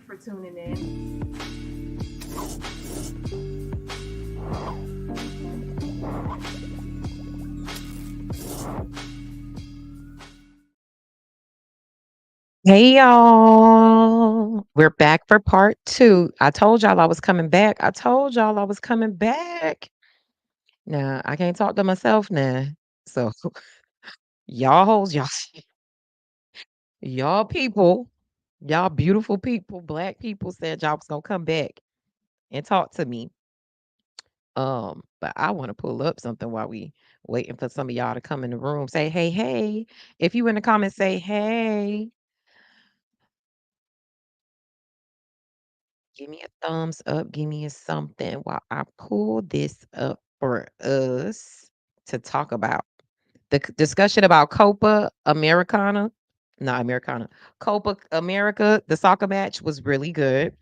for tuning in. Hey y'all. We're back for part two. I told y'all I was coming back. I told y'all I was coming back. Now I can't talk to myself now. So y'all hoes, y'all people, y'all beautiful people, black people said y'all was gonna come back and talk to me. But I want to pull up something while we waiting for some of y'all to come in the room. Say hey, hey. If you in the comments, say hey. Give me a thumbs up. Give me a something while I pull this up for us to talk about. The discussion about Copa Americana, not Americana, Copa America, the soccer match was really good.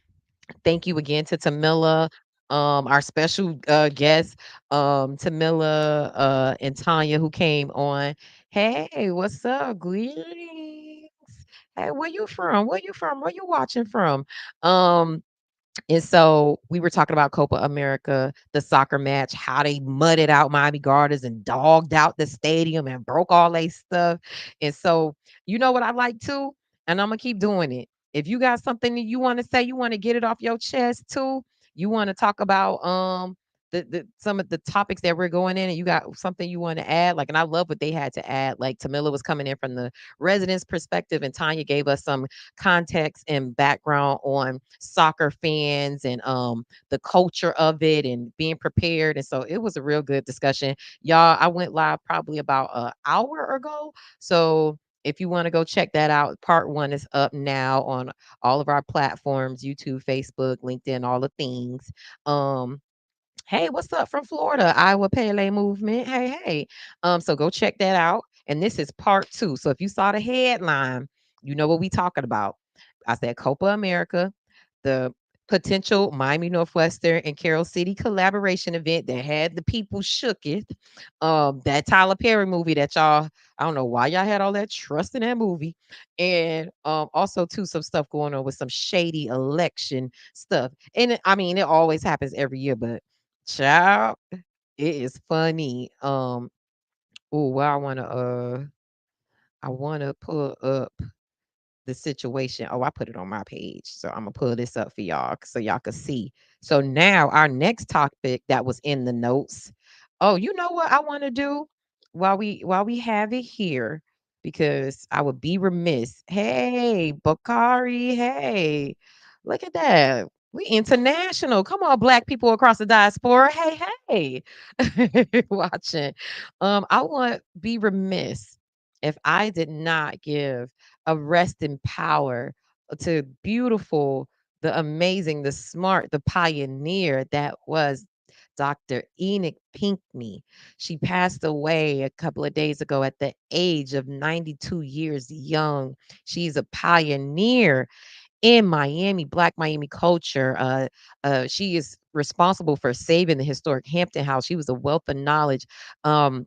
Thank you again to Tamila, our special guest, Tamila and Tanya, who came on. Hey, what's up? Greetings. Hey, where you from? Where you from? Where you watching from? Um, and so we were talking about Copa America, the soccer match, how they mudded out Miami Gardens and dogged out the stadium and broke all they stuff. And so, you know what I like too? And I'm gonna keep doing it. If you got something that you want to say, you want to get it off your chest too, you want to talk about the some of the topics that we're going in, and you got something you want to add. Like, and I love what they had to add. Like Tamila was coming in from the residents' perspective, and Tanya gave us some context and background on soccer fans and the culture of it and being prepared. And so it was a real good discussion. Y'all, I went live probably about an hour ago. So if you want to go check that out, part one is up now on all of our platforms, YouTube, Facebook, LinkedIn, all the things. Um, Hey, what's up from Florida? Iowa Pele movement. Hey, hey. So go check that out. And this is part two. So if you saw the headline, you know what we talking about. I said Copa America, the potential Miami Northwestern and Carroll City collaboration event that had the people shook it. That Tyler Perry movie that y'all, I don't know why y'all had all that trust in that movie. And also too some stuff going on with some shady election stuff. And I mean, it always happens every year, but child, it is funny. Oh, well, I wanna pull up the situation. Oh, I put it on my page. So I'm gonna pull this up for y'all so y'all can see. So now our next topic that was in the notes. Oh, you know what I want to do while we have it here because I would be remiss. Hey, Bakari. Hey, look at that. We international. Come on, black people across the diaspora. Hey, hey. Watching. I want be remiss if I did not give a rest in power to beautiful, the amazing, the smart, the pioneer that was Dr. Enoch Pinkney. She passed away a couple of days ago at the age of 92 years young. She's a pioneer in Miami, Black Miami culture. She is responsible for saving the historic Hampton House. She was a wealth of knowledge. Um,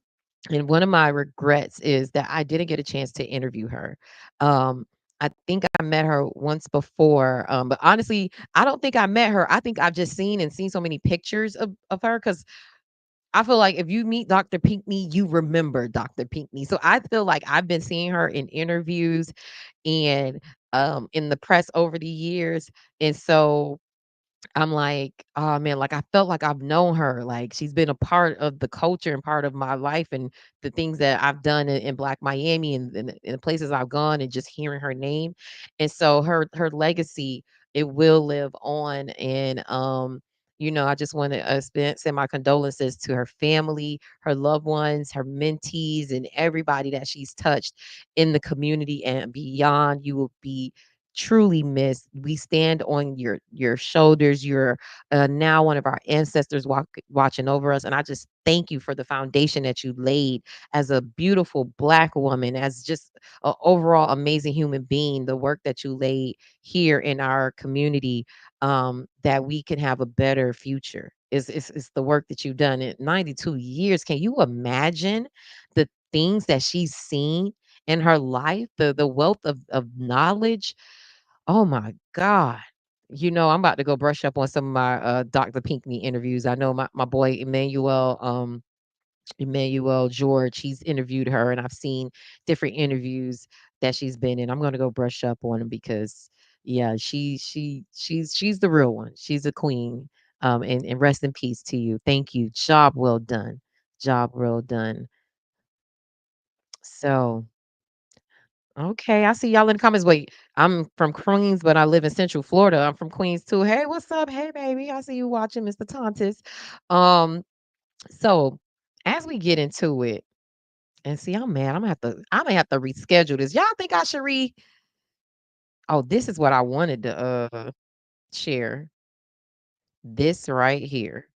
and one of my regrets is that I didn't get a chance to interview her. I think I met her once before, but honestly, I don't think I met her. I think I've just seen so many pictures of her because I feel like if you meet Dr. Pinkney, you remember Dr. Pinkney. So I feel like I've been seeing her in interviews and in the press over the years. And so I'm like, oh man, like I felt like I've known her. Like she's been a part of the culture and part of my life and the things that I've done in Black Miami and the places I've gone and just hearing her name. And so her legacy, it will live on. And I just want to send my condolences to her family, her loved ones, her mentees, and everybody that she's touched in the community and beyond. You will be truly missed. We stand on your shoulders. You're now one of our ancestors watching over us, and I just thank you for the foundation that you laid as a beautiful Black woman, as just an overall amazing human being. The work that you laid here in our community, that we can have a better future. Is the work that you've done in 92 years. Can you imagine the things that she's seen in her life, the wealth of knowledge? Oh my God. I'm about to go brush up on some of my Dr. Pinkney interviews. I know my boy Emmanuel George, he's interviewed her, and I've seen different interviews that she's been in. I'm gonna go brush up on them because yeah, she's the real one. She's a queen. And rest in peace to you. Thank you. Job well done. Job well done. So okay, I see y'all in the comments. Wait, I'm from Queens, but I live in Central Florida. I'm from Queens too. Hey, what's up? Hey, baby. I see you watching, Mr. Tontis. Um, so as we get into it, and see, I'm mad. I'm gonna have to reschedule this. Y'all think I should oh, this is what I wanted to share. This right here.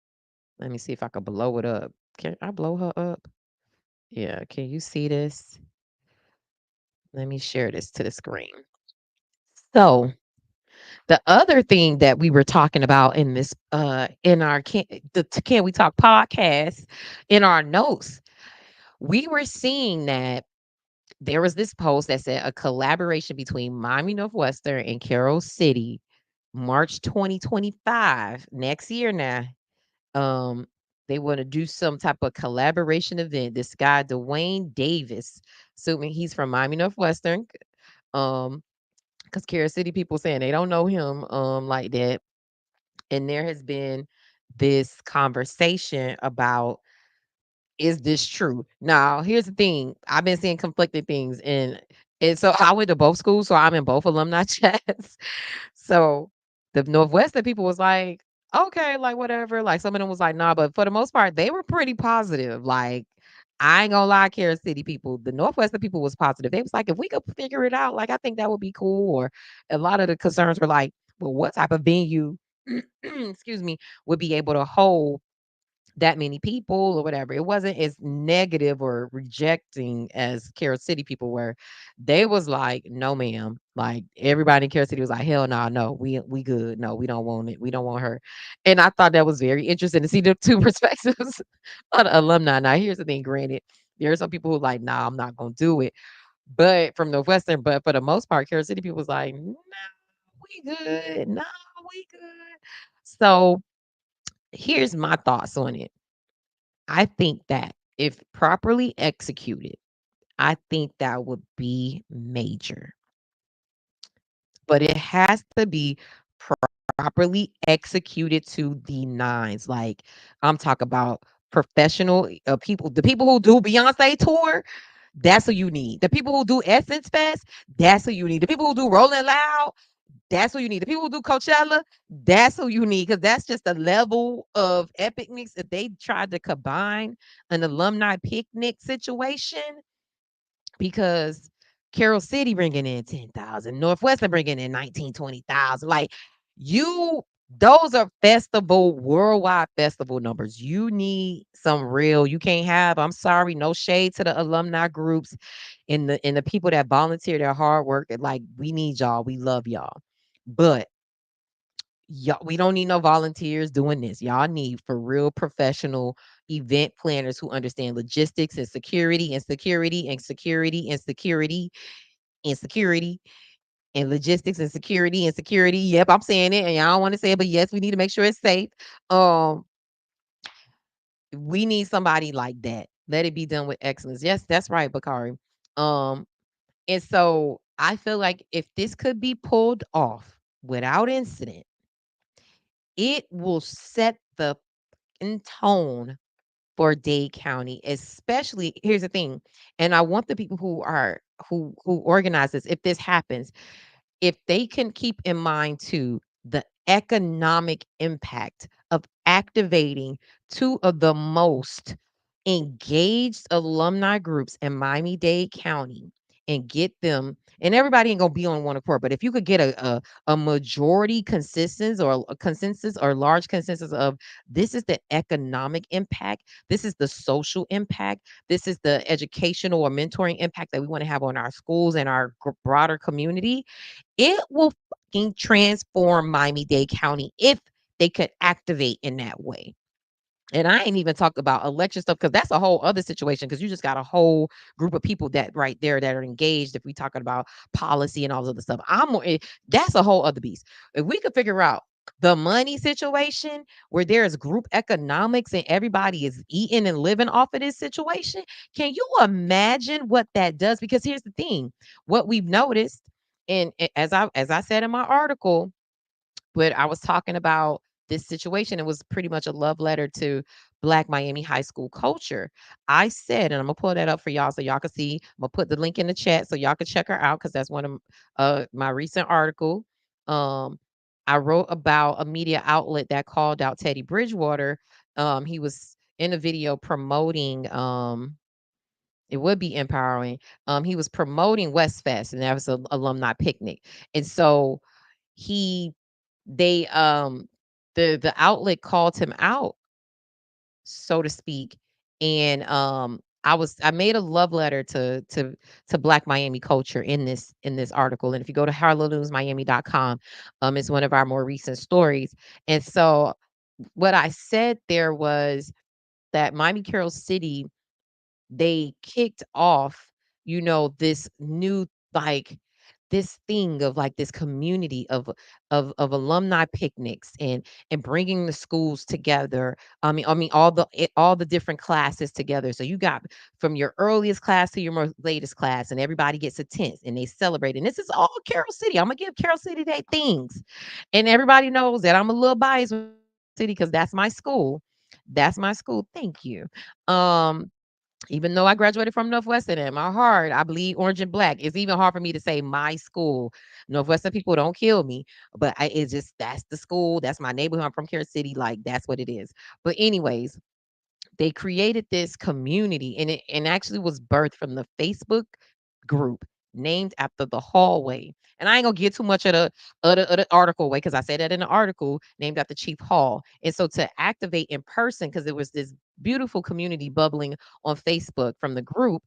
Let me see if I can blow it up. Can I blow her up? Yeah, can you see this? Let me share this to the screen. So the other thing that we were talking about in this in our Can We Talk podcast, in our notes, we were seeing that there was this post that said a collaboration between Miami Northwestern and Carroll City, March 2025, next year now. Um, they want to do some type of collaboration event. This guy, Dwayne Davis, assuming he's from Miami Northwestern, um, because Carroll City people saying they don't know him like that. And there has been this conversation about, is this true? Now, here's the thing. I've been seeing conflicting things, and so I went to both schools, so I'm in both alumni chats. So the Northwestern people was like, okay, like whatever. Like some of them was like, nah, but for the most part, they were pretty positive. Like, I ain't gonna lie, Carol City people, the Northwestern people was positive. They was like, if we could figure it out, like I think that would be cool. Or a lot of the concerns were like, well, what type of venue, excuse me, would be able to hold that many people or whatever. It wasn't as negative or rejecting as Carol City people were. They was like, no, ma'am. Like everybody in Carol City was like, hell no, no, we good. No, we don't want it. We don't want her. And I thought that was very interesting to see the two perspectives of the alumni. Now, here's the thing, granted, there are some people who like, nah, I'm not gonna do it. But from Northwestern, but for the most part, Carol City people was like, no, we good. No, we good. So here's my thoughts on it. I think that if properly executed, I think that would be major, but it has to be properly executed to the nines. Like I'm talking about professional people, the people who do Beyonce tour. That's who you need. The people who do Essence Fest, that's who you need. The people who do Rolling Loud, that's who you need. The people who do Coachella, that's who you need because that's just a level of epicness. If they tried to combine an alumni picnic situation, because Carroll City bringing in 10,000, Northwestern bringing in 19, 20,000. Like you, those are worldwide festival numbers. You need some real, you can't have, I'm sorry, no shade to the alumni groups and the people that volunteer their hard work. Like we need y'all. We love y'all. But y'all, we don't need no volunteers doing this. Y'all need for real professional event planners who understand logistics and security and security and security and security and security and logistics and security and security. Yep, I'm saying it, and y'all don't want to say it, but yes, we need to make sure it's safe. Um, we need somebody like that. Let it be done with excellence. Yes, that's right, Bakari. Um, and so I feel like if this could be pulled off without incident, it will set the tone for Dade County, especially here's the thing, and I want the people who organize this, if this happens, if they can keep in mind too the economic impact of activating two of the most engaged alumni groups in Miami-Dade County and get them, and everybody ain't gonna be on one accord, but if you could get a majority consensus or large consensus of this is the economic impact, this is the social impact, this is the educational or mentoring impact that we want to have on our schools and our broader community, it will fucking transform Miami-Dade County if they could activate in that way. And I ain't even talked about election stuff because that's a whole other situation. Because you just got a whole group of people that right there that are engaged if we talking about policy and all this other stuff. That's a whole other beast. If we could figure out the money situation where there's group economics and everybody is eating and living off of this situation, can you imagine what that does? Because here's the thing, what we've noticed, and as I said in my article, but I was talking about this situation. It was pretty much a love letter to Black Miami high school culture. I said, and I'm gonna pull that up for y'all so y'all can see. I'm gonna put the link in the chat so y'all can check her out because that's one of my recent article. Um, I wrote about a media outlet that called out Teddy Bridgewater. He was in a video promoting. It would be empowering. He was promoting West Fest, and that was an alumni picnic, and so he they the outlet called him out, so to speak, and I made a love letter to Black Miami culture in this article. And if you go to harlownewsmiami.com, it's one of our more recent stories. And so what I said there was that Miami Carroll City, they kicked off, this new, like, this thing of like this community of alumni picnics and bringing the schools together. I mean all the different classes together. So you got from your earliest class to your most latest class, and everybody gets a tent and they celebrate. And this is all Carroll City. I'm gonna give Carroll City their things, and everybody knows that I'm a little biased with City because that's my school. That's my school. Thank you. Um, Even though I graduated from Northwestern, in my heart, I bleed orange and black. It's even hard for me to say my school. Northwestern people don't kill me, but it's just that's the school. That's my neighborhood. I'm from Carol City. Like that's what it is. But anyways, they created this community, and it and actually was birthed from the Facebook group named after the hallway. And I ain't gonna get too much of the article away because I said that in the article named after Chief Hall. And so to activate in person, because it was this beautiful community bubbling on Facebook from the group,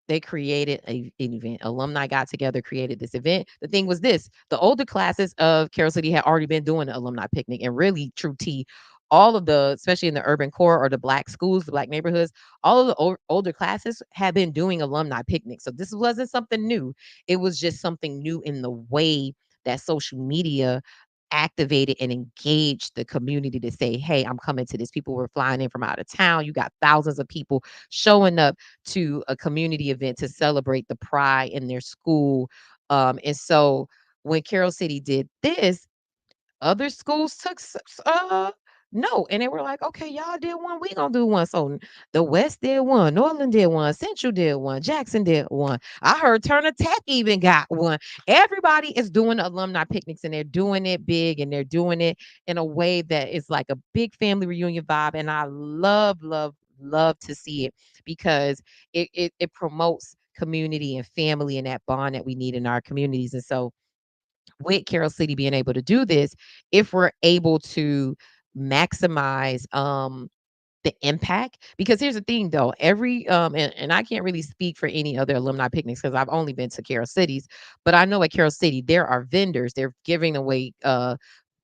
they created an event. Alumni got together, created this event. The thing was this: the older classes of Carroll City had already been doing the alumni picnic, and really, true T, all of the, especially in the urban core or the black schools, the black neighborhoods, all of the older classes had been doing alumni picnics. So this wasn't something new. It was just something new in the way that social media activated and engaged the community to say, hey, I'm coming to this. People were flying in from out of town. You got thousands of people showing up to a community event to celebrate the pride in their school. And so when Carroll City did this, other schools took note, and they were like, okay, y'all did one, we gonna do one. So the West did one, Northern did one, Central did one, Jackson did one. I heard Turner Tech even got one. Everybody is doing alumni picnics, and they're doing it big, and they're doing it in a way that is like a big family reunion vibe. And I love, love, love to see it because it promotes community and family and that bond that we need in our communities. And so with Carroll City being able to do this, if we're able to maximize the impact, because here's the thing though, every and I can't really speak for any other alumni picnics because I've only been to Carroll Cities, but I know at Carroll City there are vendors, they're giving away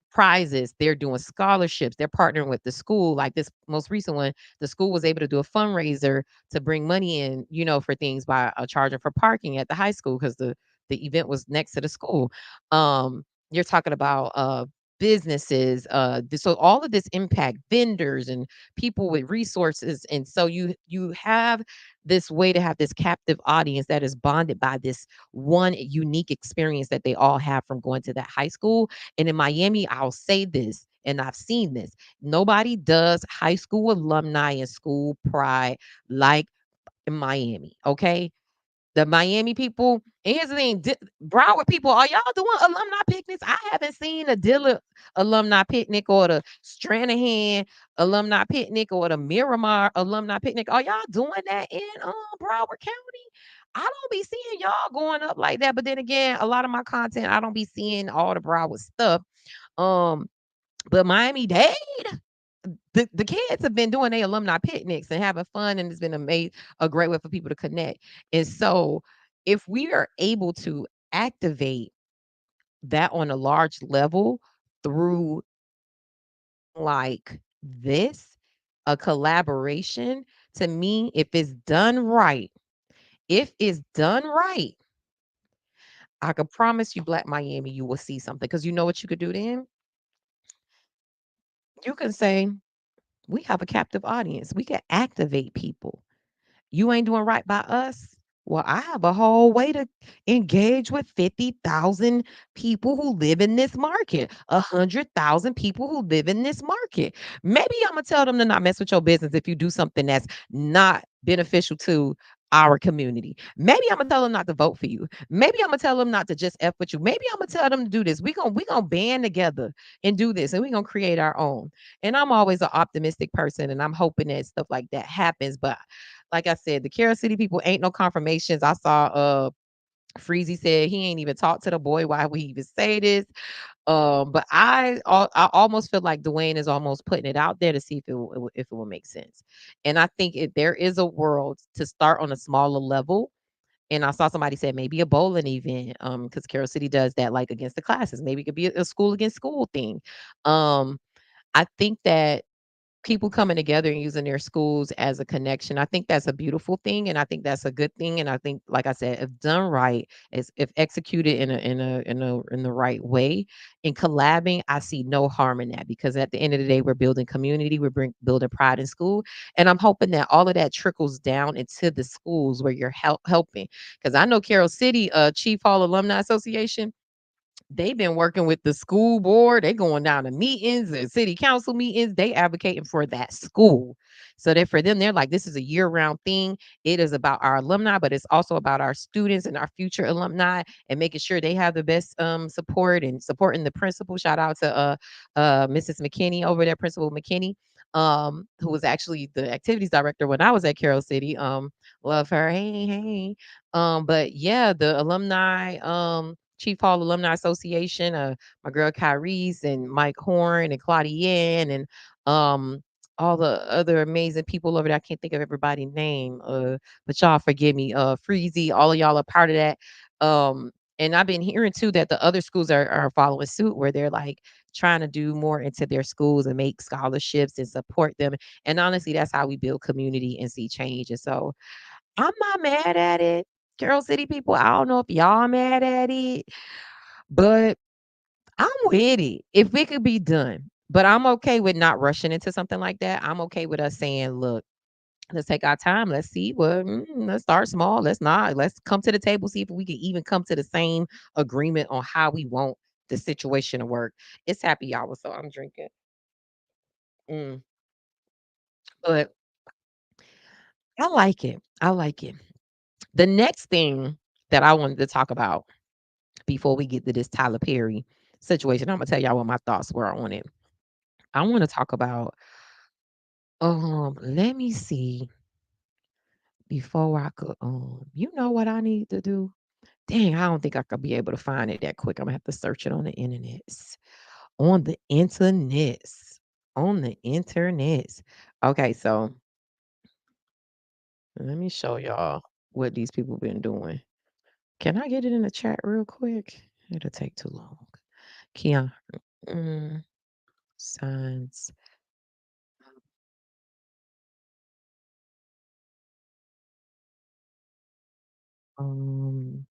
prizes, they're doing scholarships, they're partnering with the school. Like this most recent one, the school was able to do a fundraiser to bring money in, for things by charging for parking at the high school because the event was next to the school. You're talking about businesses, so all of this impact vendors and people with resources. And so you have this way to have this captive audience that is bonded by this one unique experience that they all have from going to that high school. And in Miami, I'll say this, and I've seen this: nobody does high school alumni and school pride like in Miami. Okay, the Miami people, and here's the thing, Broward people, are y'all doing alumni picnics? I haven't seen a Dilla alumni picnic or the Stranahan alumni picnic or the Miramar alumni picnic. Are y'all doing that in Broward County? I don't be seeing y'all going up like that. But then again, a lot of my content, I don't be seeing all the Broward stuff. Um, but Miami Dade, the kids have been doing their alumni picnics and having fun, and it's been a great way for people to connect. And so, if we are able to activate that on a large level through like this, A collaboration, to me, if it's done right, I could promise you Black Miami, you will see something. Because you know what you could do then? You can say, "We have a captive audience." We can activate people. You ain't doing right by us. Well, I have a whole way to engage with 50,000 people who live in this market, 100,000 people who live in this market. Maybe I'm gonna tell them to not mess with your business if you do something that's not beneficial to our community. Maybe I'm gonna tell them not to vote for you. Maybe I'm gonna tell them not to just F with you. Maybe I'm gonna tell them to do this. We gonna band together and do this, and we're gonna create our own. And I'm always an optimistic person, and I'm hoping that stuff like that happens. But like I said, the Carol City people ain't no confirmations. I saw Freezy said he ain't even talked to the boy. Why we even say this? But I almost feel like Dwayne is almost putting it out there to see if it will make sense. And I think if there is a world to start on a smaller level. And I saw somebody said maybe a bowling event, because Carol City does that like against the classes. Maybe it could be a school against school thing. Um, I think that people coming together and using their schools as a connection. I think that's a beautiful thing, and I think that's a good thing. And I think, like I said, if done right, is if executed in the right way, in collabing, I see no harm in that because at the end of the day, we're building community, building pride in school, and I'm hoping that all of that trickles down into the schools where you're helping. Because I know Carroll City, Chief Hall Alumni Association, they've been working with the school board. They going down to meetings and city council meetings. They advocating for that school. So that for them, they're like, this is a year-round thing. It is about our alumni, but it's also about our students and our future alumni and making sure they have the best support and supporting the principal. Shout out to Mrs. McKinney over there, Principal McKinney. Who was actually the activities director when I was at Carroll City. Love her. Hey, hey. But yeah, the alumni Chief Hall Alumni Association, my girl Kyrese and Mike Horn and Claudienne and all the other amazing people over there. I can't think of everybody's name. But y'all forgive me. Freezy, all of y'all are part of that. And I've been hearing too that the other schools are following suit where they're like trying to do more into their schools and make scholarships and support them. And honestly, that's how we build community and see change. And so I'm not mad at it. Carol City people, I don't know if y'all mad at it, but I'm with it if it could be done. But I'm okay with not rushing into something like that. I'm okay with us saying, look, let's take our time. Let's see what, let's start small. Let's come to the table, see if we can even come to the same agreement on how we want the situation to work. It's happy hour, so I'm drinking. Mm, but I like it. I like it. The next thing that I wanted to talk about before we get to this Tyler Perry situation, Imma tell y'all what my thoughts were on it. I wanna talk about, let me see before I could, you know what I need to do? Dang, I don't think I could be able to find it that quick. Imma have to search it on the internets. On the internets. On the internets. Okay, so let me show y'all what these people been doing. Can I get it in the chat real quick? It'll take too long. Keon, mm, signs. Um,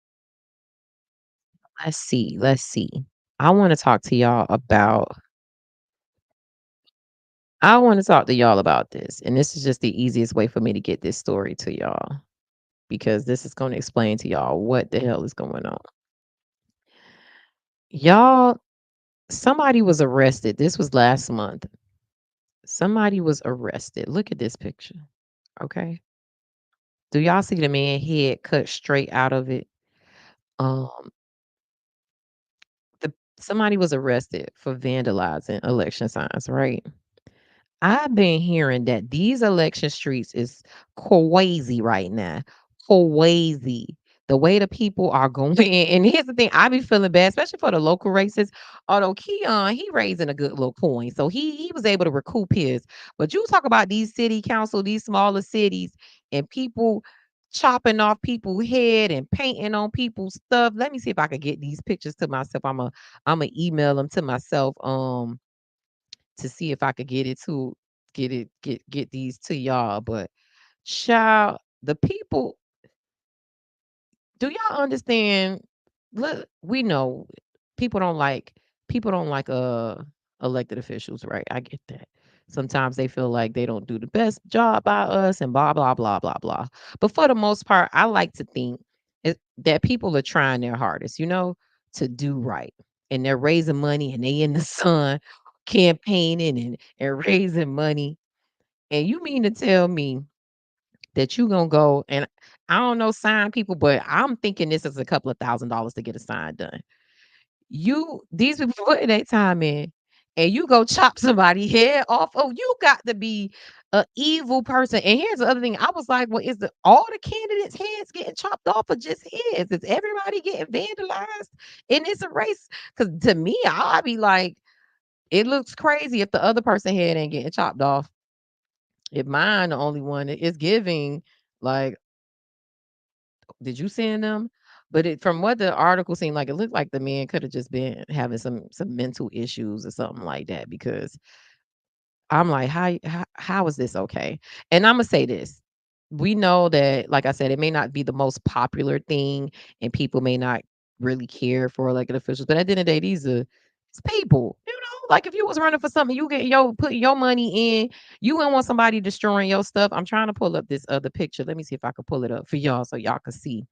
let's see. Let's see. I want to talk to y'all about. I want to talk to y'all about this, and this is just the easiest way for me to get this story to y'all because this is going to explain to y'all what the hell is going on. Y'all, somebody was arrested. This was last month. Somebody was arrested. Look at this picture. Okay. Do y'all see the man head cut straight out of it? Um, the somebody was arrested for vandalizing election signs, right? I've been hearing that these election streets is crazy right now. Crazy. The way the people are going. And here's the thing, I be feeling bad, especially for the local races. Although Keon, he raising a good little coin. So he was able to recoup his. But you talk about these city council, these smaller cities, and people chopping off people's head and painting on people's stuff. Let me see if I can get these pictures to myself. I'm a email them to myself. To see if I could get it to get these to y'all. But child, the people, do y'all understand? Look, we know people don't like elected officials, right? I get that. Sometimes they feel like they don't do the best job by us and blah blah blah blah blah. But for the most part, I like to think that people are trying their hardest, to do right. And they're raising money and they in the sun campaigning and raising money. And you mean to tell me that you gonna go and I don't know sign people, but I'm thinking this is a couple of $1,000 to get a sign done. These people putting their time in, and you go chop somebody head off. Oh, you got to be a evil person. And here's the other thing. I was like, well, is the all the candidates' heads getting chopped off or just heads? Is everybody getting vandalized? And it's a race? Because to me, I'll be like, it looks crazy if the other person head ain't getting chopped off. If mine the only one, it's giving like, did you send them? But from what the article seemed like, it looked like the man could have just been having some mental issues or something like that. Because I'm like, how is this okay? And I'm gonna say this. We know that, like I said, it may not be the most popular thing, and people may not really care for elected officials. But at the end of the day, it's people. Like if you was running for something, you get your putting your money in. You wouldn't want somebody destroying your stuff. I'm trying to pull up this other picture. Let me see if I can pull it up for y'all so y'all can see.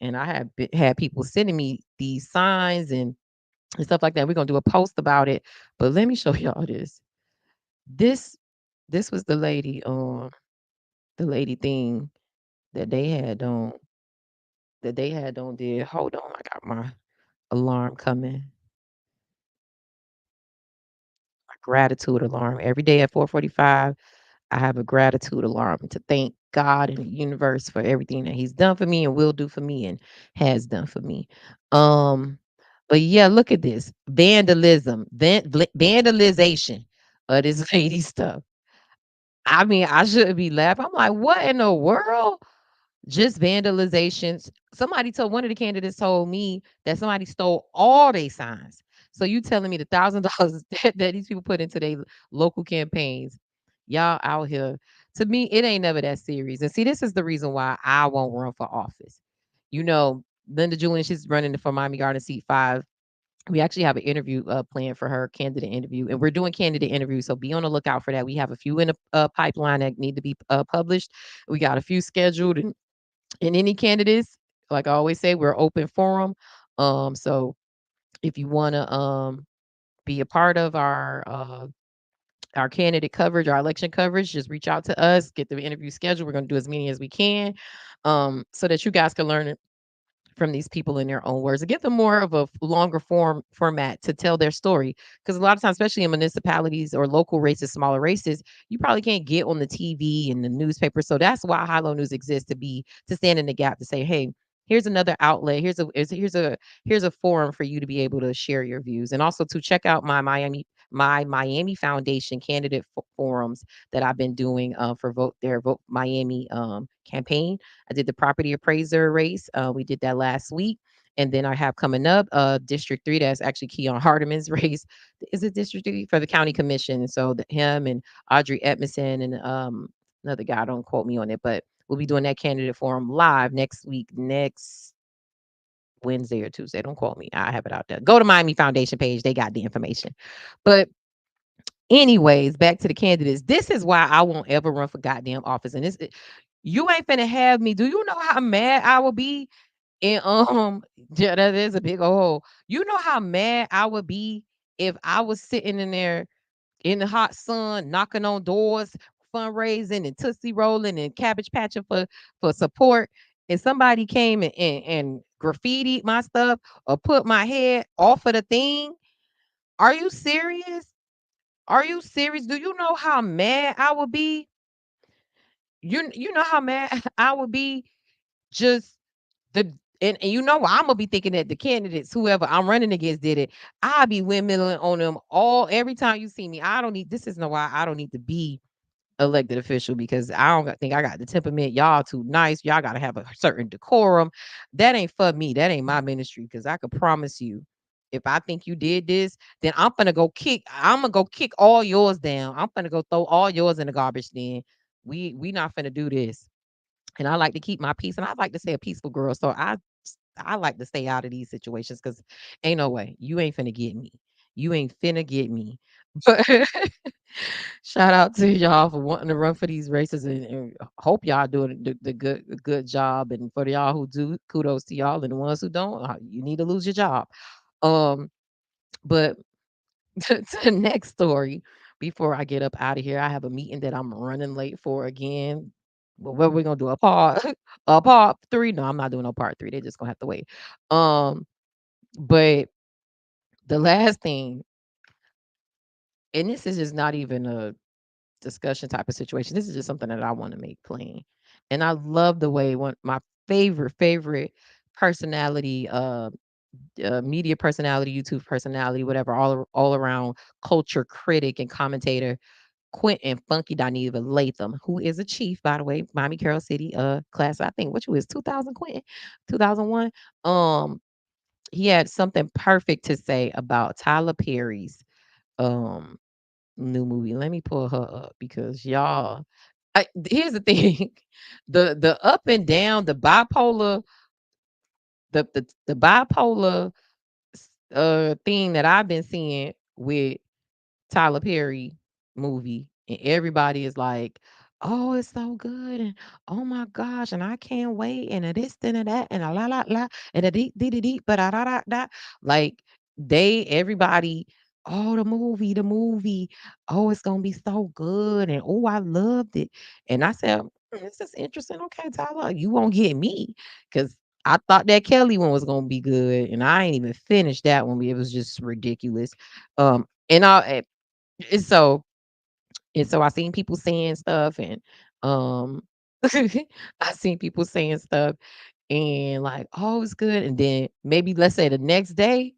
And I have had people sending me these signs and stuff like that. We're gonna do a post about it. But let me show y'all this. This this was the lady thing that they had on did. Hold on, I got my alarm coming. My gratitude alarm. Every day at 4:45, I have a gratitude alarm to thank God and the universe for everything that He's done for me and will do for me and has done for me. Um, but yeah, look at this vandalism, vandalization of this lady stuff. I mean, I shouldn't be laughing. I'm like, what in the world? Just vandalizations. Somebody told one of the candidates told me that somebody stole all their signs. So you telling me the $1,000 that these people put into their local campaigns, y'all out here. To me, it ain't never that serious. And see, this is the reason why I won't run for office. Linda Julian, she's running for Miami Garden seat 5. We actually have an interview planned for her, candidate interview, and we're doing candidate interviews. So be on the lookout for that. We have a few in the pipeline that need to be published. We got a few scheduled, and any candidates, like I always say, we're open forum. So if you want to be a part of our candidate coverage, our election coverage, just reach out to us, get the interview scheduled. We're going to do as many as we can, so that you guys can learn from these people in their own words and give them more of a longer format to tell their story. Because a lot of times, especially in municipalities or local races, smaller races, you probably can't get on the TV and the newspaper. So that's why High Low News exists, to stand in the gap to say, hey, here's another outlet. Here's a forum for you to be able to share your views, and also to check out my Miami Foundation candidate forums that I've been doing for Vote Miami campaign. I did the property appraiser race. We did that last week. And then I have coming up District 3. That's actually Keon Hardeman's race. Is it District 3 for the county commission? And so him and Audrey Edmondson and another guy, don't quote me on it, but we'll be doing that candidate forum live next week, next Wednesday or Tuesday. Don't quote me. I have it out there. Go to Miami Foundation page. They got the information. But anyways, back to the candidates. This is why I won't ever run for goddamn office. And you ain't finna have me. Do you know how mad I will be? And yeah, that is a big old hole. You know how mad I would be if I was sitting in there in the hot sun, knocking on doors, fundraising and tootsie rolling and cabbage patching for support, and somebody came and graffitied my stuff or put my head off of the thing. Are you serious? Are you serious? Do you know how mad I would be? You know how mad I would be. Just and you know I'm gonna be thinking that the candidates, whoever I'm running against, did it. I'll be windmilling on them every time you see me. I don't need this is no why I don't need to be elected official, because I don't think I got the temperament. Y'all too nice. Y'all gotta have a certain decorum. That ain't for me. That ain't my ministry, because I could promise you. if I think you did this, then I'm gonna go kick all yours down. I'm gonna go throw all yours in the garbage then. We not finna do this. And I like to keep my peace, and I like to stay a peaceful girl. So I like to stay out of these situations because ain't no way. You ain't finna get me. You ain't finna get me. But shout out to y'all for wanting to run for these races, and hope y'all doing the good job. And for y'all who do, kudos to y'all. And the ones who don't, you need to lose your job. Um, but to the next story before I get up out of here. I have a meeting that I'm running late for again. But what we're gonna do, a part a part three? No, I'm not doing no part three. They're just gonna have to wait. Um, but the last thing, and this is just not even a discussion type of situation. This is just something that I want to make plain. And I love the way one my favorite personality, media personality, YouTube personality, whatever, all around culture critic and commentator, Quentin Funky Dineva Latham, who is a chief, by the way, Miami Carroll City, class, I think, which was 2000, Quentin, 2001. Um, he had something perfect to say about Tyler Perry's um new movie. Let me pull her up because y'all, here's the thing. The up and down, the bipolar thing that I've been seeing with Tyler Perry movie, and everybody is like, "Oh, it's so good," and "Oh my gosh," and "I can't wait," and a this, and a that, and a la la la, and a dee dee dee dee, but da da da da. Like everybody, "Oh, the movie, oh, it's gonna be so good," and "Oh, I loved it," and I said, "This is interesting. Okay, Tyler, you won't get me because." I thought that Kelly one was gonna be good, and I ain't even finished that one. It was just ridiculous. And I and so I seen people saying stuff, and um I seen people saying stuff and like, "Oh, it's good." And then maybe let's say the next day,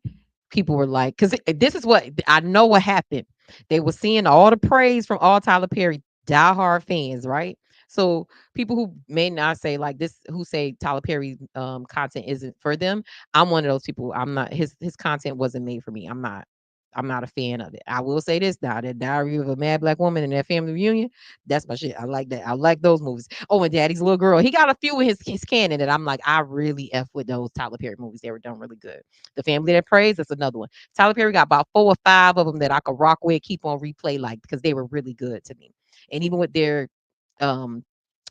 people were like, because this is what I know what happened. They were seeing all the praise from all Tyler Perry diehard fans, right? So people who may not say like this, who say Tyler Perry content isn't for them, I'm one of those people. I'm not his content wasn't made for me. I'm not a fan of it. I will say this now: that Diary of a Mad Black Woman and that Family Reunion, that's my shit. I like that. I like those movies. Oh, and Daddy's Little Girl. He got a few in his canon that I'm like, I really F with those Tyler Perry movies. They were done really good. The Family That Prays, that's another one. Tyler Perry got about 4 or 5 of them that I could rock with, keep on replay, like, because they were really good to me. And even with their um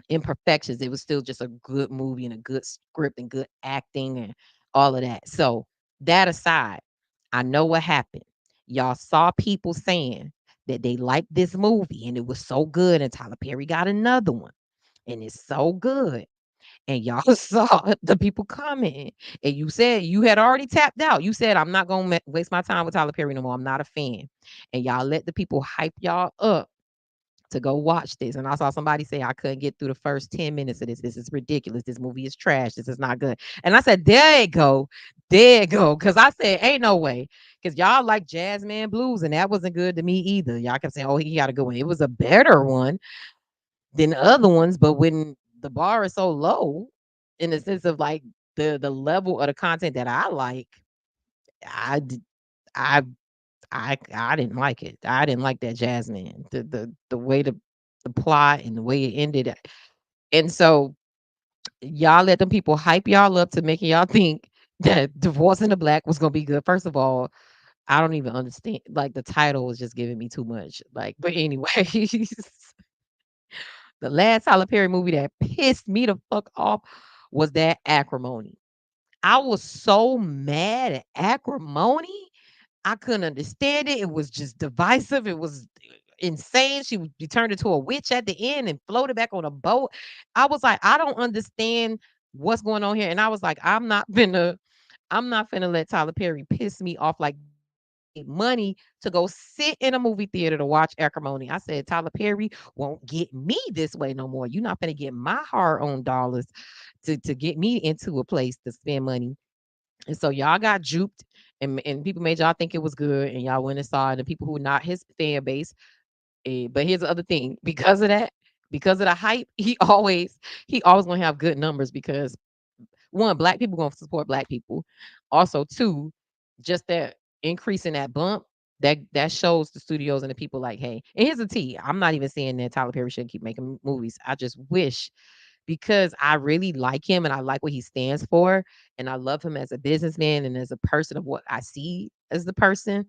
imperfections, it was still just a good movie and a good script and good acting and all of that. So that aside, I know what happened. Y'all saw people saying that they liked this movie and it was so good, and Tyler Perry got another one and it's so good. And y'all saw the people commenting, and you said you had already tapped out. You said, I'm not gonna waste my time with Tyler Perry no more. I'm not a fan. And y'all let the people hype y'all up to go watch this. And I saw somebody say I couldn't get through the first 10 minutes of this. This is ridiculous. This movie is trash. This is not good. And I said, there you go. There you go. Cause I said, ain't no way. Cause y'all like Jazz Man Blues, and that wasn't good to me either. Y'all kept saying, oh, he got a good one. It was a better one than the other ones, but when the bar is so low in the sense of like the level of the content that I like, I d- I I didn't like it. I didn't like that Jasmine. The way the plot and the way it ended. And so y'all let them people hype y'all up to making y'all think that Divorce in the Black was gonna be good. First of all, I don't even understand. Like the title was just giving me too much. Like, but anyway, the last Tyler Perry movie that pissed me the fuck off was that Acrimony. I was so mad at Acrimony. I couldn't understand it. It was just divisive. It was insane. She turned into a witch at the end and floated back on a boat. I was like, I don't understand what's going on here. And I was like, I'm not finna let Tyler Perry piss me off like that. I paid money to go sit in a movie theater to watch Acrimony. I said, Tyler Perry won't get me this way no more. You're not gonna get my hard-earned dollars to get me into a place to spend money. And so y'all got duped, and people made y'all think it was good, and y'all went and saw it. And the people who are not his fan base. But here's the other thing: because of that, because of the hype, he always gonna have good numbers because one, black people gonna support black people. Also, two, just that increase in that bump, that shows the studios and the people like, hey, and here's the T. I'm not even saying that Tyler Perry shouldn't keep making movies. I just wish because I really like him and I like what he stands for, and I love him as a businessman and as a person of what I see as the person.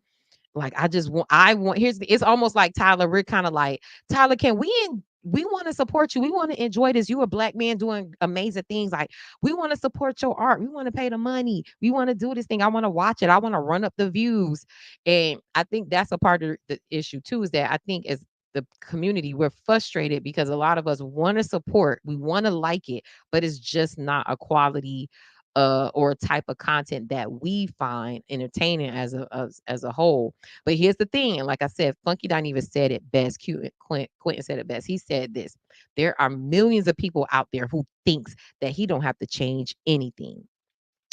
Like I want here's the it's almost like Tyler, we're kind of like, Tyler, can we want to support you. We want to enjoy this. You a black man doing amazing things. Like we want to support your art. We want to pay the money. We want to do this thing. I want to watch it. I want to run up the views. And I think that's a part of the issue too, is that I think as the community, we're frustrated because a lot of us want to support, we want to like it, but it's just not a quality or a type of content that we find entertaining as a whole. But here's the thing, and like I said, Funky Don even said it best. Quentin said it best. He said this: there are millions of people out there who thinks that he don't have to change anything.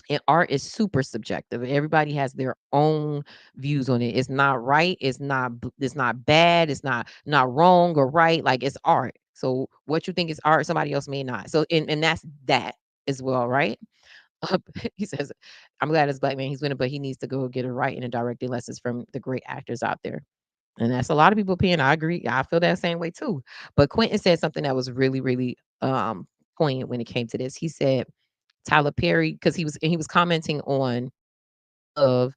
And art is super subjective. Everybody has their own views on it. It's not right. It's not bad. It's not wrong or right. Like it's art. So what you think is art, somebody else may not. So and that's that as well, right? He says, "I'm glad as black man he's winning, but he needs to go get a writing and directing lessons from the great actors out there." And that's a lot of people opinion. I agree. I feel that same way too. But Quentin said something that was really, really poignant when it came to this. He said Tyler Perry, because he was commenting on of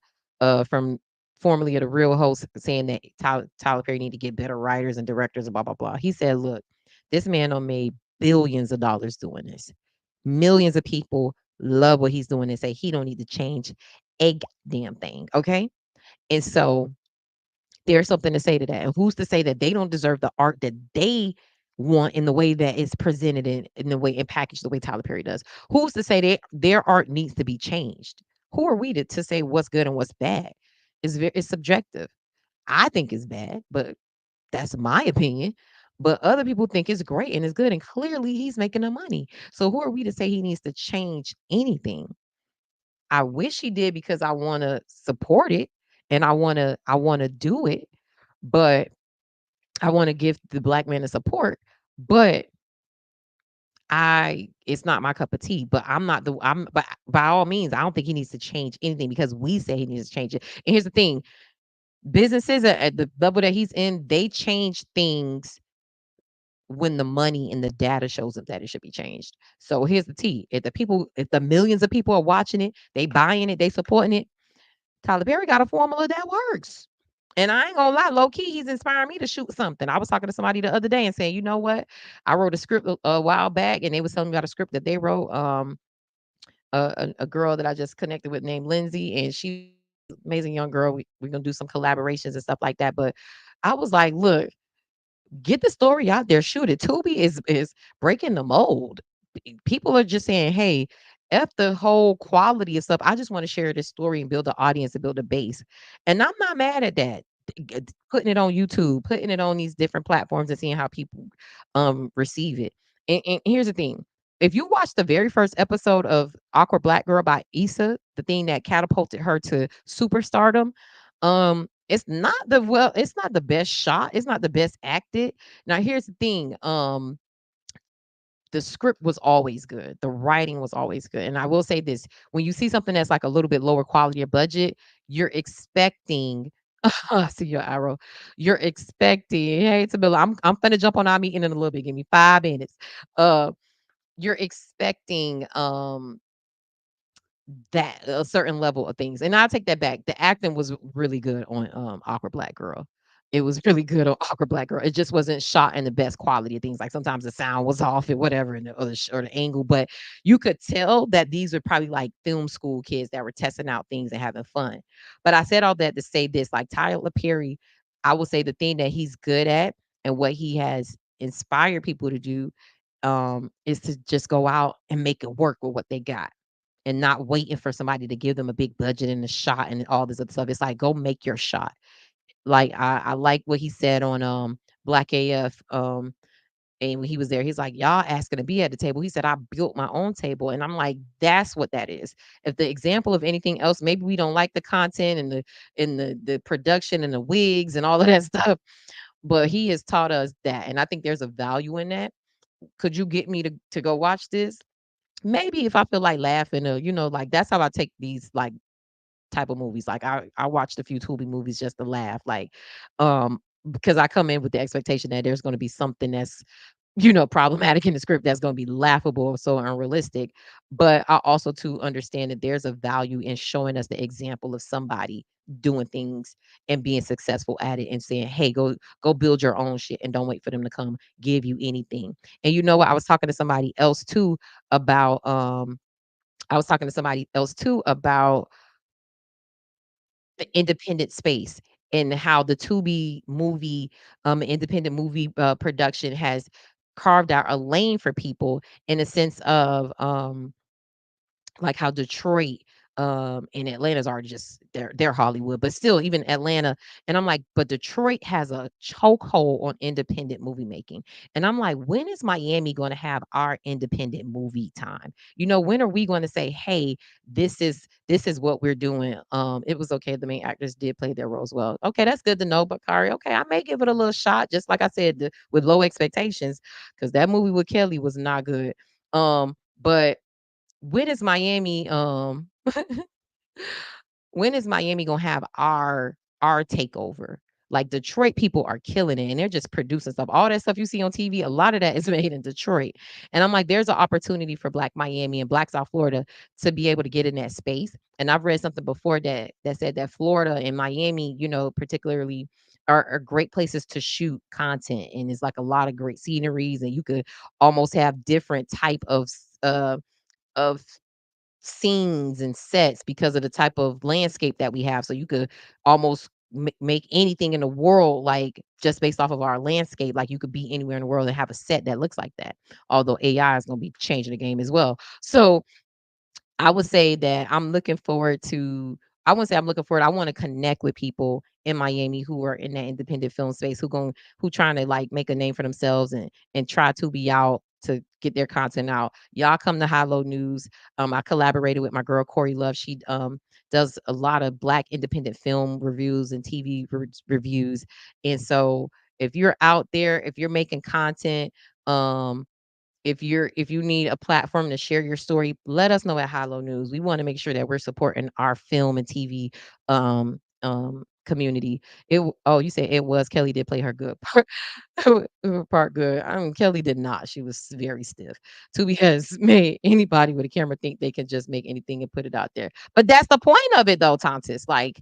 from formerly of the real host saying that Tyler Perry need to get better writers and directors and blah blah blah. He said, look, this man done made billions of dollars doing this. Millions of people love what he's doing and say he don't need to change a damn thing. Okay. And so there's something to say to that. And who's to say that they don't deserve the art that they want in the way that it's presented in the way and packaged the way Tyler Perry does? Who's to say their art needs to be changed? Who are we to say what's good and what's bad? It's subjective. I think it's bad, but that's my opinion. But other people think it's great and it's good, and clearly he's making the money. So who are we to say he needs to change anything? I wish he did because I want to support it and I want to do it, but I want to give the black man the support, but I it's not my cup of tea, but I'm but by all means, I don't think he needs to change anything because we say he needs to change it. And here's the thing, businesses at the level that he's in, they change things when the money and the data shows up that it should be changed. So here's the tea. If the millions of people are watching it, they buying it, they supporting it, Tyler Perry got a formula that works. And I ain't gonna lie, low key, he's inspiring me to shoot something. I was talking to somebody the other day and saying, you know what? I wrote a script a while back, and they was telling me about a script that they wrote. A girl that I just connected with named Lindsay, and she amazing young girl. We're gonna do some collaborations and stuff like that. But I was like, look, get the story out there, shoot it. Tubi is breaking the mold. People are just saying, "Hey, f the whole quality of stuff. I just want to share this story and build an audience and build a base." And I'm not mad at that. Putting it on YouTube, putting it on these different platforms, and seeing how people receive it. And here's the thing: if you watch the very first episode of Awkward Black Girl by Issa, the thing that catapulted her to superstardom, it's not the best shot, it's not the best acted. Now here's the thing, the script was always good, the writing was always good, and I will say this, when you see something that's like a little bit lower quality or budget, you're expecting I see your arrow. You're expecting, hey, Tamila, I'm finna jump on our meeting in a little bit. Give me 5 minutes. Uh, you're expecting that a certain level of things. And I'll take that back. The acting was really good on Awkward Black Girl. It was really good on Awkward Black Girl. It just wasn't shot in the best quality of things. Like sometimes the sound was off and whatever, and or the angle. But you could tell that these were probably like film school kids that were testing out things and having fun. But I said all that to say this: like Tyler Perry, I would say the thing that he's good at and what he has inspired people to do is to just go out and make it work with what they got and not waiting for somebody to give them a big budget and a shot and all this other stuff. It's like go make your shot. Like I like what he said on Black AF. And when he was there, he's like, y'all asking to be at the table. He said, I built my own table. And I'm like, that's what that is. If the example of anything else, maybe we don't like the content and the production and the wigs and all of that stuff. But he has taught us that. And I think there's a value in that. Could you get me to go watch this? Maybe if I feel like laughing or, like that's how I take these like type of movies. Like I watched a few Tubi movies just to laugh, like, um, because I come in with the expectation that there's going to be something that's problematic in the script that's going to be laughable or so unrealistic. But I also to understand that there's a value in showing us the example of somebody doing things and being successful at it and saying, "Hey, go build your own shit and don't wait for them to come give you anything." And you know what? I was talking to somebody else too about the independent space and how the Tubi movie, independent movie production has carved out a lane for people in a sense of like how Detroit, and Atlanta's already just they're Hollywood, but still even Atlanta. And I'm like, but Detroit has a chokehold on independent movie making. And I'm like, when is Miami going to have our independent movie time? When are we going to say, hey, this is what we're doing? It was okay. The main actors did play their roles well. Okay, that's good to know. But Kari, okay, I may give it a little shot, just like I said, with low expectations, because that movie with Kelly was not good. But when is Miami when is Miami gonna have our takeover? Like Detroit people are killing it and they're just producing stuff. All that stuff you see on TV, a lot of that is made in Detroit. And I'm like, there's an opportunity for Black Miami and Black South Florida to be able to get in that space. And I've read something before that said that Florida and Miami, particularly are great places to shoot content. And it's like a lot of great sceneries, and you could almost have different type of scenes and sets because of the type of landscape that we have. So you could almost make anything in the world, like just based off of our landscape. Like you could be anywhere in the world and have a set that looks like that. Although AI is going to be changing the game as well. So I would say that I wouldn't say I'm looking forward. I want to connect with people in Miami who are in that independent film space, who trying to like make a name for themselves and try to be out to get their content out. Y'all come to High Low News. I collaborated with my girl Corey Love. She does a lot of Black independent film reviews and TV reviews. And so if you're out there, if you're making content, um if you need a platform to share your story, let us know at Hilo News. We want to make sure that we're supporting our film and TV community. Oh, you said it was Kelly did play her good part, her part good. Kelly did not. She was very stiff. Tubi has made anybody with a camera think they can just make anything and put it out there. But that's the point of it though, Tontis. Like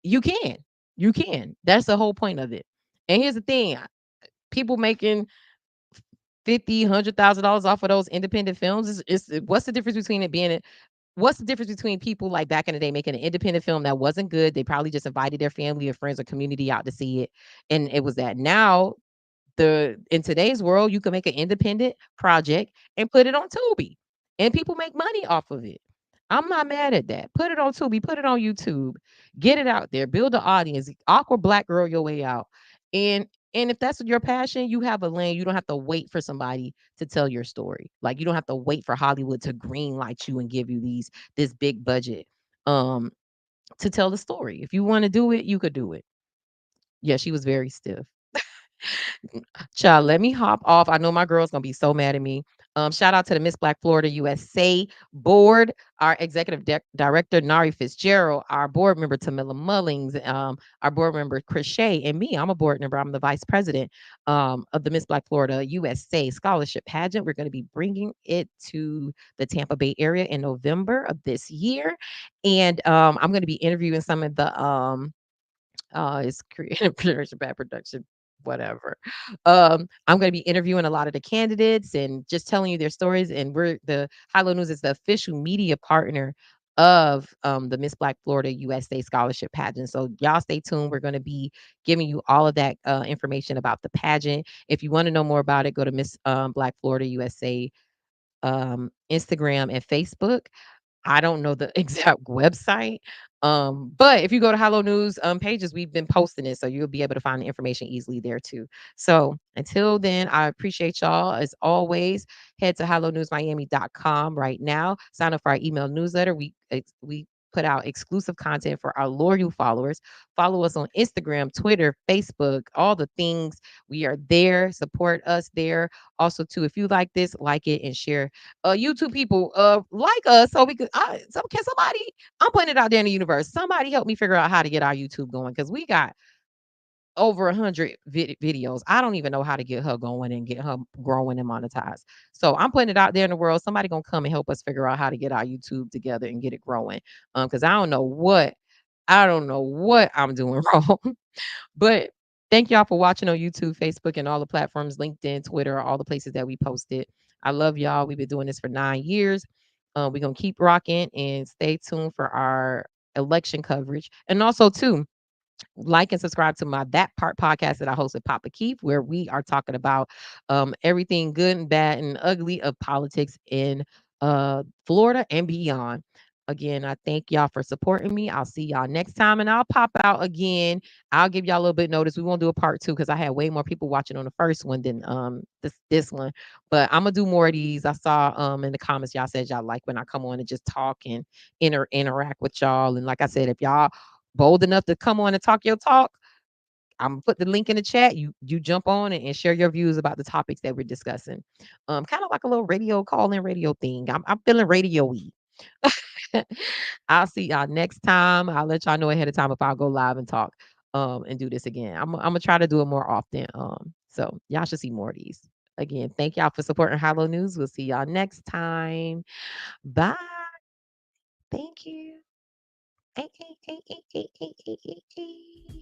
you can. You can. That's the whole point of it. And here's the thing. People making 50, $100,000 off of those independent films is what's the difference between it being what's the difference between people like back in the day making an independent film that wasn't good? They probably just invited their family or friends or community out to see it. And it was that. Now the in today's world, you can make an independent project and put it on Tubi, and people make money off of it. I'm not mad at that. Put it on Tubi, put it on YouTube, get it out there, build an audience, awkward Black girl your way out. And if that's your passion, you have a lane. You don't have to wait for somebody to tell your story. Like you don't have to wait for Hollywood to green light you and give you this big budget um to tell the story. If you want to do it, you could do it. Yeah, she was very stiff. Child, let me hop off. I know my girl's gonna be so mad at me. Shout out to the Miss Black Florida USA board, our executive director Nari Fitzgerald, our board member Tamila Mullings, our board member Chris Shea, and me. I'm a board member. I'm the vice president of the Miss Black Florida USA Scholarship Pageant. We're going to be bringing it to the Tampa Bay area in November of this year, and I'm going to be interviewing some of the it's creative production, bad production, whatever. I'm going to be interviewing a lot of the candidates and just telling you their stories. And we're the Hilo News is the official media partner of the Miss Black Florida USA Scholarship Pageant. So y'all stay tuned. We're going to be giving you all of that information about the pageant. If you want to know more about it, go to Miss Black Florida USA Instagram and Facebook. I don't know the exact website. But if you go to Hello News pages, we've been posting it, so you'll be able to find the information easily there too. So until then, I appreciate y'all as always. Head to hellonewsmiami.com right now. Sign up for our email newsletter. We put out exclusive content for our loyal followers. Follow us on Instagram, Twitter, Facebook, all the things. We are there. Support us there. Also, too, if you like this, like it and share. YouTube people, like us, so we could. Can somebody? I'm putting it out there in the universe. Somebody help me figure out how to get our YouTube going because we got over 100 videos. I don't even know how to get her going and get her growing and monetized. So I'm putting it out there in the world. Somebody gonna come and help us figure out how to get our YouTube together and get it growing. Because I don't know what I'm doing wrong. But thank y'all for watching on YouTube, Facebook, and all the platforms, LinkedIn, Twitter, all the places that we posted. I love y'all. We've been doing this for 9 years. We're gonna keep rocking and stay tuned for our election coverage. And also too, like and subscribe to my That Part podcast that I host with Papa Keith, where we are talking about everything good and bad and ugly of politics in Florida and beyond. Again, I thank y'all for supporting me. I'll see y'all next time and I'll pop out again. I'll give y'all a little bit notice. We won't do a part two because I had way more people watching on the first one than this one. But I'm gonna do more of these. I saw in the comments y'all said y'all like when I come on and just talk and interact with y'all. And like I said, if y'all bold enough to come on and talk your talk, I'm gonna put the link in the chat. You jump on and share your views about the topics that we're discussing. Kind of like a little radio call-in radio thing. I'm feeling radio-y. I'll see y'all next time. I'll let y'all know ahead of time if I'll go live and talk and do this again. I'm gonna try to do it more often. So y'all should see more of these. Again, thank y'all for supporting Hollow News. We'll see y'all next time. Bye. Thank you. Ay, ay, ay, ay, ay, ay, ay, ay, ay.